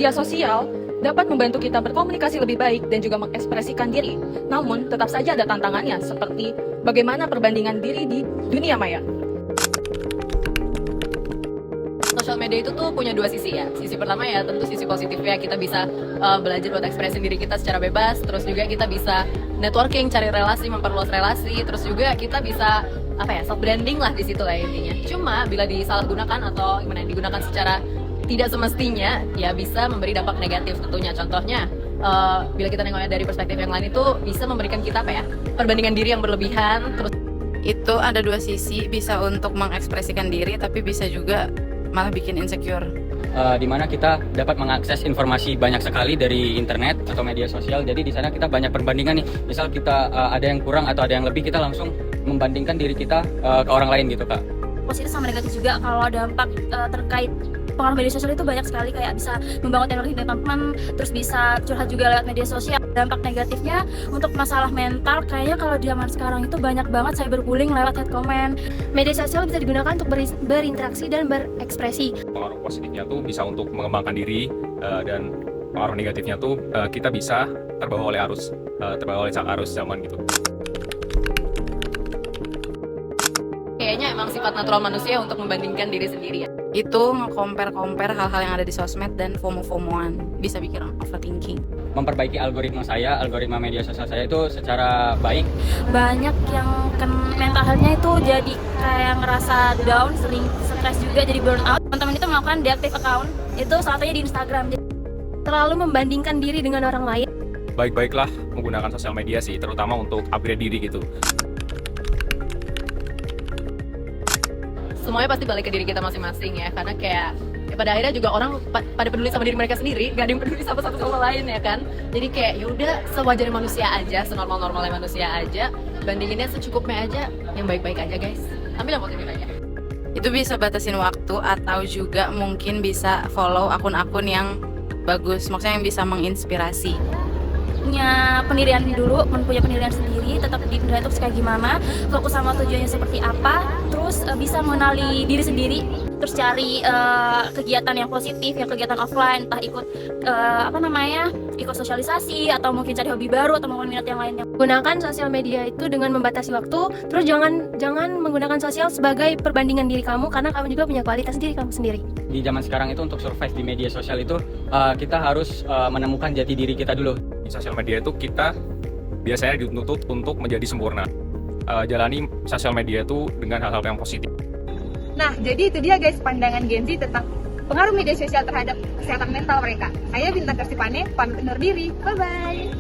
Media sosial dapat membantu kita berkomunikasi lebih baik dan juga mengekspresikan diri. Namun, tetap saja ada tantangannya, seperti bagaimana perbandingan diri di dunia maya. Sosial media itu tuh punya dua sisi ya. Sisi pertama ya tentu sisi positifnya, kita bisa belajar buat ekspresi diri kita secara bebas. Terus juga kita bisa networking, cari relasi, memperluas relasi. Terus juga kita bisa self branding lah di situ lah intinya. Cuma bila disalahgunakan atau gimana digunakan secara tidak semestinya, ya bisa memberi dampak negatif tentunya. Contohnya, bila kita nengoknya dari perspektif yang lain itu bisa memberikan kita perbandingan diri yang berlebihan. Terus itu ada dua sisi, bisa untuk mengekspresikan diri tapi bisa juga malah bikin insecure. Di mana kita dapat mengakses informasi banyak sekali dari internet atau media sosial. Jadi di sana kita banyak perbandingan nih. Misal kita ada yang kurang atau ada yang lebih, kita langsung membandingkan diri kita ke orang lain gitu, Kak. Positif sama negatif juga. Kalau dampak terkait pengaruh media sosial itu banyak sekali, kayak bisa membangun teknologi dengan teman, terus bisa curhat juga lewat media sosial. Dampak negatifnya untuk masalah mental, kayaknya kalau di zaman sekarang itu banyak banget cyberbullying lewat head comment. Media sosial bisa digunakan untuk berinteraksi dan berekspresi. Pengaruh positifnya tuh bisa untuk mengembangkan diri, dan pengaruh negatifnya tuh kita bisa terbawa oleh arus zaman gitu. kayaknya emang sifat natural manusia untuk membandingkan diri sendiri ya. Itu nge-compare hal-hal yang ada di sosmed dan FOMO-FOMOan, bisa bikin overthinking. Memperbaiki algoritma media sosial saya itu secara baik. Banyak yang mental health-nya itu jadi kayak ngerasa down, sering stres juga, jadi burn out. Teman-teman itu melakukan deactive account, itu salah satunya di Instagram. Terlalu membandingkan diri dengan orang lain. Baik-baiklah menggunakan sosial media sih, terutama untuk upgrade diri gitu. Semuanya pasti balik ke diri kita masing-masing ya, karena kayak pada akhirnya juga orang pada peduli sama diri mereka sendiri, gak ada yang peduli sama satu sama lain ya kan. Jadi kayak yaudah sewajarnya manusia aja, senormal-normalnya manusia aja, bandinginnya secukupnya aja, yang baik-baik aja guys. Ambil yang positif aja. Itu bisa batasin waktu atau juga mungkin bisa follow akun-akun yang bagus, maksudnya yang bisa menginspirasi. Punya pendirian dulu, punya pendirian sendiri, tetap di pendirian itu kayak gimana, fokus sama tujuannya seperti apa, terus bisa mengenali diri sendiri, terus cari kegiatan yang positif, yang kegiatan offline, entah ikut ikut sosialisasi, atau mungkin cari hobi baru, atau mungkin minat yang lainnya. Gunakan sosial media itu dengan membatasi waktu, terus jangan menggunakan sosial sebagai perbandingan diri kamu, karena kamu juga punya kualitas diri kamu sendiri. Di zaman sekarang itu untuk survive di media sosial itu kita harus menemukan jati diri kita dulu. Di sosial media itu kita biasanya dituntut untuk menjadi sempurna. Jalani sosial media itu dengan hal-hal yang positif. Nah, jadi itu dia guys pandangan Gen Z tentang pengaruh media sosial terhadap kesehatan mental mereka. Saya Bintang Karsipane, pamit undur diri. Bye-bye.